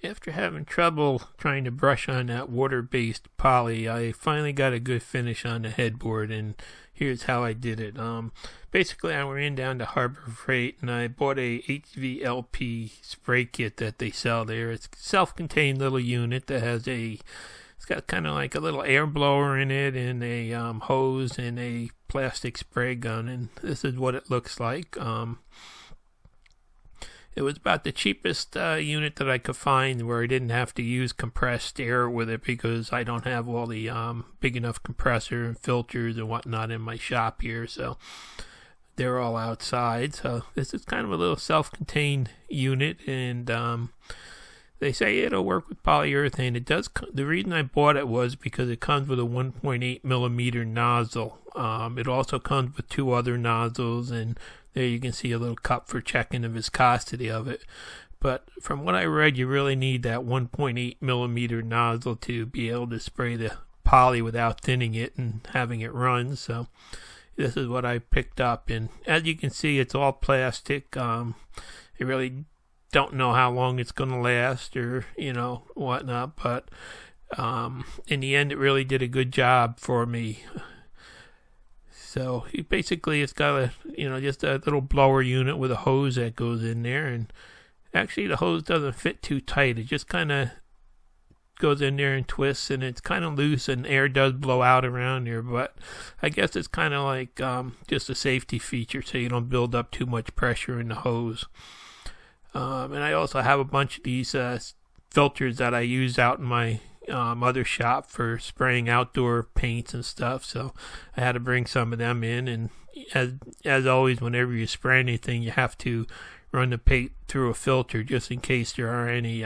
After having trouble trying to brush on that water-based poly, I finally got a good finish on the headboard, and here's how I did it. Basically, I ran down to Harbor Freight, and I bought a HVLP spray kit that they sell there. It's a self-contained little unit that has it's got kind of like a little air blower in it, and a hose, and a plastic spray gun, and this is what it looks like. It was about the cheapest unit that I could find where I didn't have to use compressed air with it because I don't have all the big enough compressor and filters and whatnot in my shop here, so they're all outside. So this is kind of a little self-contained unit, and they say it'll work with polyurethane. It does. The reason I bought it was because it comes with a 1.8 millimeter nozzle. It also comes with two other nozzles, and there you can see a little cup for checking the viscosity of it. But from what I read, you really need that 1.8 millimeter nozzle to be able to spray the poly without thinning it and having it run. So this is what I picked up, and as you can see, it's all plastic. I really don't know how long it's going to last, or whatnot, but in the end, it really did a good job for me. So basically, it's got just a little blower unit with a hose that goes in there, and actually the hose doesn't fit too tight. It just kind of goes in there and twists, and it's kind of loose, and air does blow out around there, but I guess it's kind of like just a safety feature so you don't build up too much pressure in the hose. And I also have a bunch of these filters that I use out in my other shop for spraying outdoor paints and stuff, so I had to bring some of them in. And as always, whenever you spray anything, you have to run the paint through a filter just in case there are any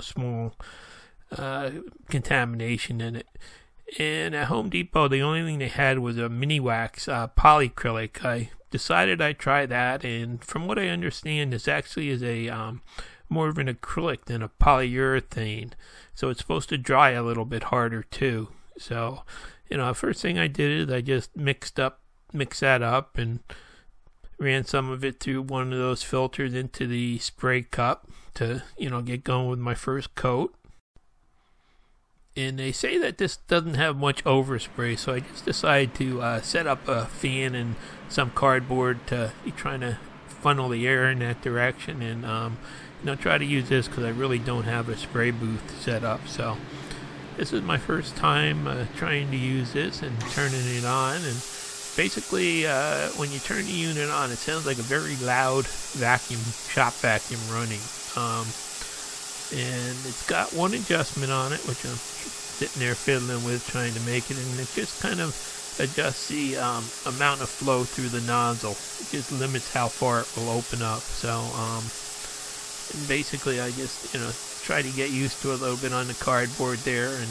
small contamination in it. And at Home Depot, the only thing they had was a mini wax polycrylic. I decided I'd try that, and from what I understand, this actually is a more of an acrylic than a polyurethane, so it's supposed to dry a little bit harder too. So first thing I did is I just mixed that up and ran some of it through one of those filters into the spray cup to get going with my first coat. And they say that this doesn't have much overspray, so I just decided to set up a fan and some cardboard to trying to funnel the air in that direction, and try to use this because I really don't have a spray booth set up. So this is my first time trying to use this and turning it on. And basically, when you turn the unit on, it sounds like a very loud shop vacuum running. And it's got one adjustment on it, which I'm sitting there fiddling with, trying to make it, and it just kind of adjusts the amount of flow through the nozzle. It just limits how far it will open up. So and basically, I just try to get used to it a little bit on the cardboard there and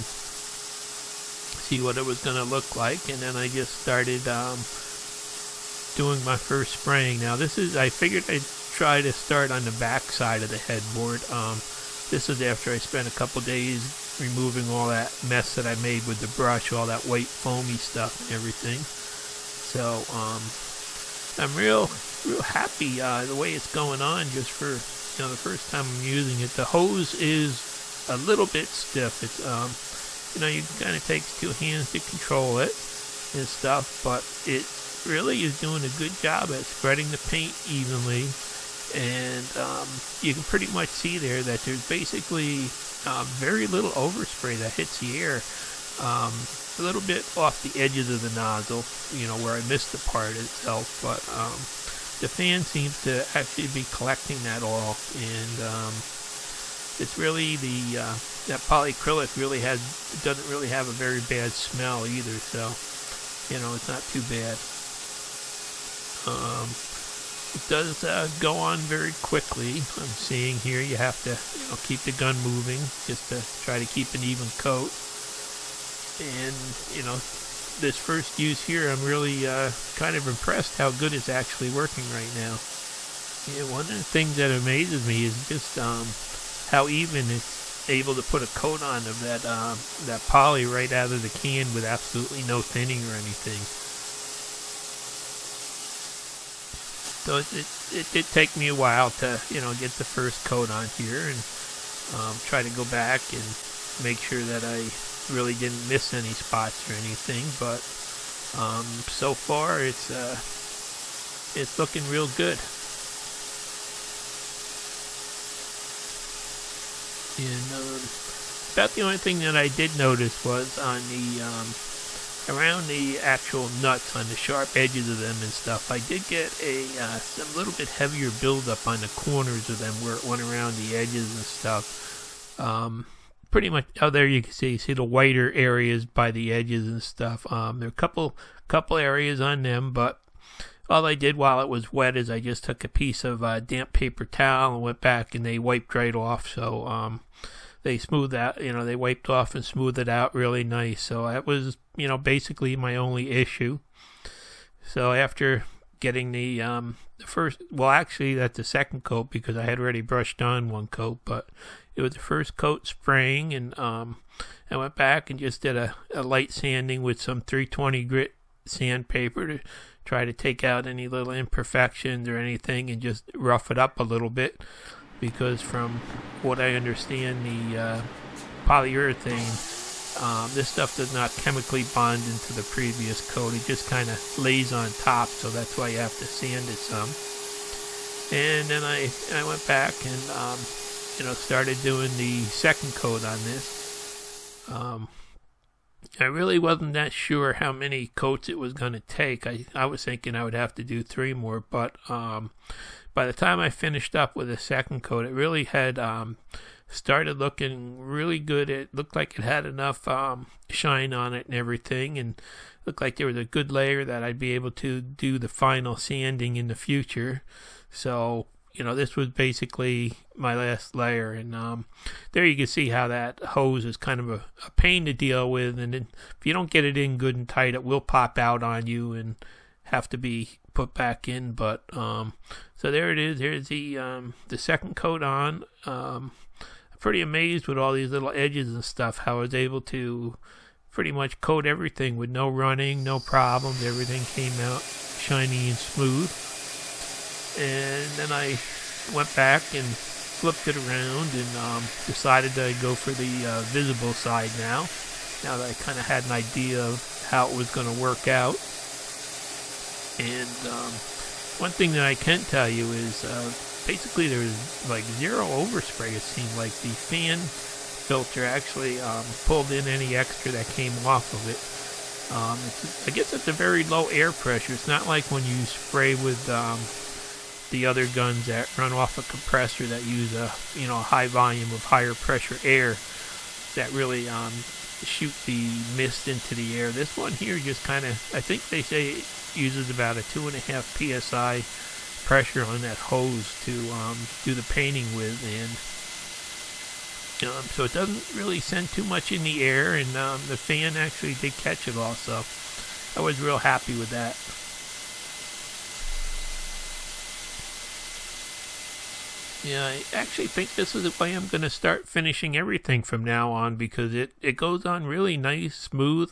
see what it was going to look like, and then I just started doing my first spraying. Now I figured I'd try to start on the back side of the headboard. This is after I spent a couple days removing all that mess that I made with the brush, all that white foamy stuff and everything. So I'm real happy the way it's going on, just for the first time I'm using it. The hose is a little bit stiff. It's you kind of takes two hands to control it and stuff, but it really is doing a good job at spreading the paint evenly. And you can pretty much see there that there's basically very little overspray that hits the air. A little bit off the edges of the nozzle, where I missed the part itself, but the fan seems to actually be collecting that all, and it's really that polycrylic really doesn't really have a very bad smell either, so it's not too bad. It does go on very quickly. I'm seeing here you have to keep the gun moving just to try to keep an even coat. And this first use here, I'm really kind of impressed how good it's actually working right now. Yeah, one of the things that amazes me is just how even it's able to put a coat on of that poly right out of the can with absolutely no thinning or anything. So it did take me a while to get the first coat on here, and try to go back and make sure that I really didn't miss any spots or anything, but so far it's looking real good. And about the only thing that I did notice was on the around the actual nuts, on the sharp edges of them and stuff, I did get some little bit heavier buildup on the corners of them where it went around the edges and stuff. Pretty much, oh, there you can see the whiter areas by the edges and stuff. There are a couple areas on them, but all I did while it was wet is I just took a piece of damp paper towel and went back and they wiped right off. So they smoothed out, they wiped off and smoothed it out really nice. So that was, basically my only issue. So after getting the first, well, actually that's the second coat because I had already brushed on one coat, but it was the first coat spraying, and I went back and just did a light sanding with some 320 grit sandpaper to try to take out any little imperfections or anything and just rough it up a little bit, because from what I understand, the polyurethane, this stuff does not chemically bond into the previous coat. It just kind of lays on top, so that's why you have to sand it some. And then I went back and started doing the second coat on this. I really wasn't that sure how many coats it was going to take. I was thinking I would have to do 3 more, but by the time I finished up with the second coat, it really had started looking really good. It looked like it had enough shine on it and everything, and looked like there was a good layer that I'd be able to do the final sanding in the future. So, this was basically my last layer, and there you can see how that hose is kind of a pain to deal with, and then if you don't get it in good and tight, it will pop out on you and have to be put back in. But so there it is. Here's the second coat on. I'm pretty amazed with all these little edges and stuff, how I was able to pretty much coat everything with no running, no problems. Everything came out shiny and smooth. And then I went back and flipped it around and decided to go for the visible side now that I kind of had an idea of how it was going to work out. And one thing that I can tell you is basically there was like zero overspray. It seemed like the fan filter actually pulled in any extra that came off of it. I guess it's a very low air pressure. It's not like when you spray with the other guns that run off a compressor that use a high volume of higher pressure air that really shoot the mist into the air. This one here just kind of, I think they say it uses about a 2.5 psi pressure on that hose to do the painting with, and so it doesn't really send too much in the air, and the fan actually did catch it all, so I was real happy with that. Yeah, I actually think this is the way I'm going to start finishing everything from now on, because it goes on really nice, smooth,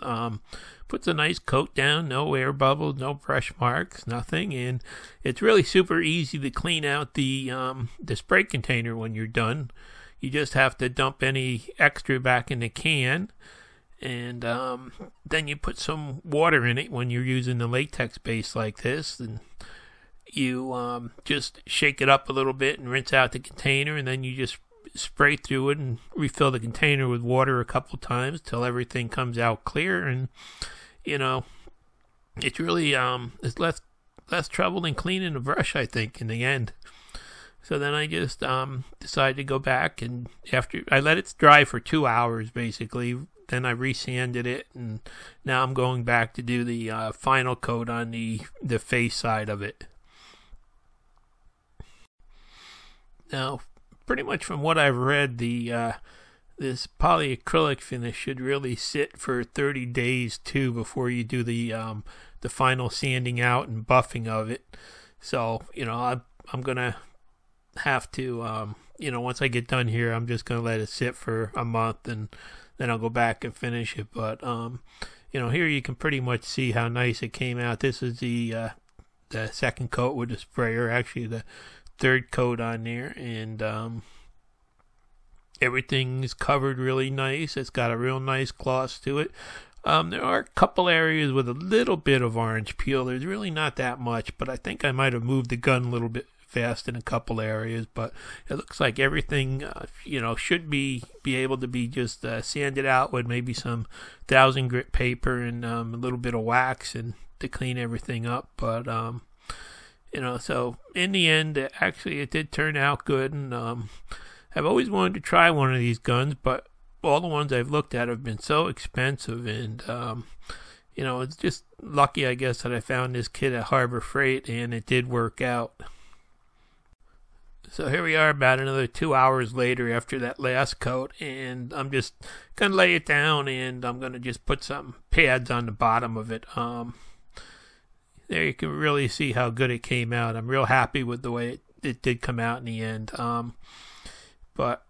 puts a nice coat down, no air bubbles, no brush marks, nothing, and it's really super easy to clean out the spray container when you're done. You just have to dump any extra back in the can, and then you put some water in it when you're using the latex base like this, and you just shake it up a little bit and rinse out the container, and then you just spray through it and refill the container with water a couple times till everything comes out clear. And it's really it's less trouble than cleaning a brush, I think, in the end. So then I just decided to go back, and after I let it dry for 2 hours basically, then I resanded it, and now I'm going back to do the final coat on the face side of it. Now, pretty much from what I've read, this polyacrylic finish should really sit for 30 days too before you do the final sanding out and buffing of it. So I'm gonna have to once I get done here, I'm just gonna let it sit for a month, and then I'll go back and finish it. But here you can pretty much see how nice it came out. This is the second coat with the sprayer, actually the third coat on there, and Everything's covered really nice. It's got a real nice gloss to it. There are a couple areas with a little bit of orange peel. There's really not that much, but I think I might have moved the gun a little bit fast in a couple areas. But it looks like everything, should be able to be just sanded out with maybe some 1000 grit paper and a little bit of wax and to clean everything up. But so in the end, actually, it did turn out good. And I've always wanted to try one of these guns, but all the ones I've looked at have been so expensive, and it's just lucky, I guess, that I found this kit at Harbor Freight, and it did work out. So here we are about another 2 hours later after that last coat, and I'm just going to lay it down, and I'm going to just put some pads on the bottom of it. There you can really see how good it came out. I'm real happy with the way it did come out in the end. But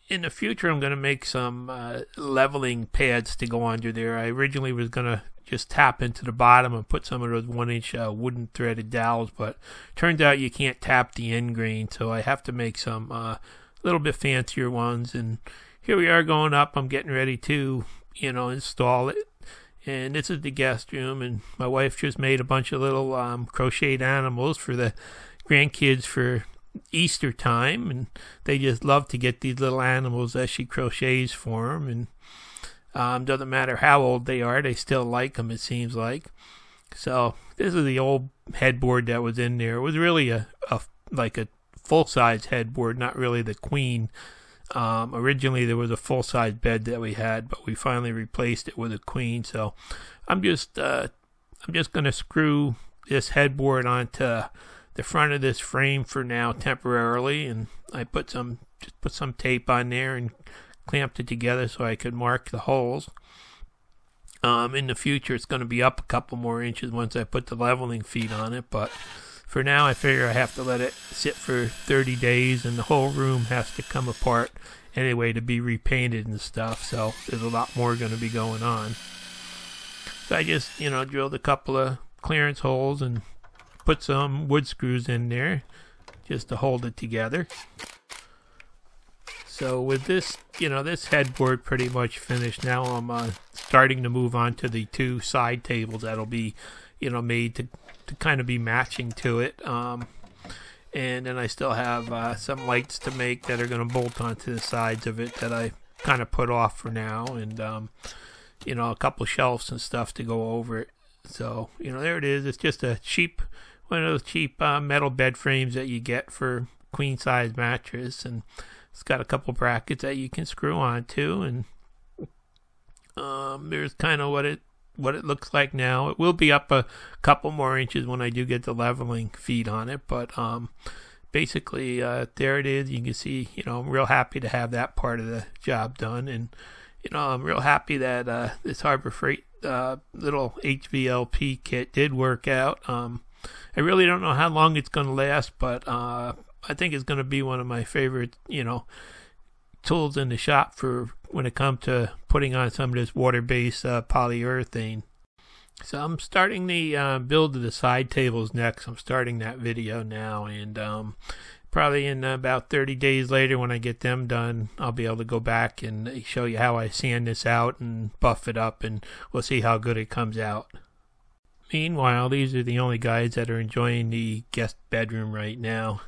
in the future, I'm going to make some leveling pads to go under there. I originally was going to just tap into the bottom and put some of those 1-inch wooden threaded dowels, but turns out you can't tap the end grain, so I have to make some little bit fancier ones. And here we are going up. I'm getting ready to, install it. And this is the guest room, and my wife just made a bunch of little crocheted animals for the grandkids for Easter time, and they just love to get these little animals that she crochets for them, and doesn't matter how old they are, they still like them, it seems like. So this is the old headboard that was in there. It was really a full-size headboard, not really the queen. Originally there was a full-size bed that we had, but we finally replaced it with a queen. So I'm just going to screw this headboard onto the front of this frame for now temporarily, and I put some tape on there and clamped it together so I could mark the holes. In the future, it's going to be up a couple more inches once I put the leveling feet on it, but for now I figure I have to let it sit for 30 days, and the whole room has to come apart anyway to be repainted and stuff, so there's a lot more going to be going on. So I just drilled a couple of clearance holes and put some wood screws in there just to hold it together. So with this, this headboard pretty much finished. Now I'm starting to move on to the 2 side tables that'll be, made to kind of be matching to it. And then I still have some lights to make that are going to bolt onto the sides of it that I kind of put off for now, and a couple shelves and stuff to go over it. So there it is. It's just one of those cheap metal bed frames that you get for queen size mattress, and it's got a couple brackets that you can screw on to, and there's kind of what it looks like now. It will be up a couple more inches when I do get the leveling feet on it, but basically there it is. You can see, I'm real happy to have that part of the job done, and I'm real happy that this Harbor Freight little HVLP kit did work out. I really don't know how long it's going to last, but I think it's going to be one of my favorite, tools in the shop for when it comes to putting on some of this water-based polyurethane. So I'm starting the build of the side tables next. I'm starting that video now, and probably in about 30 days later when I get them done, I'll be able to go back and show you how I sand this out and buff it up, and we'll see how good it comes out. Meanwhile, these are the only guys that are enjoying the guest bedroom right now.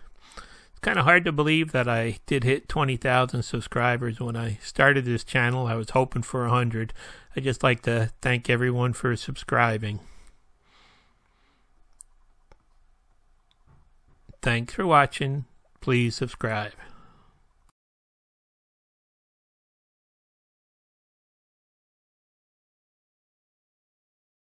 It's kind of hard to believe that I did hit 20,000 subscribers. When I started this channel, I was hoping for 100. I'd just like to thank everyone for subscribing. Thanks for watching. Please subscribe.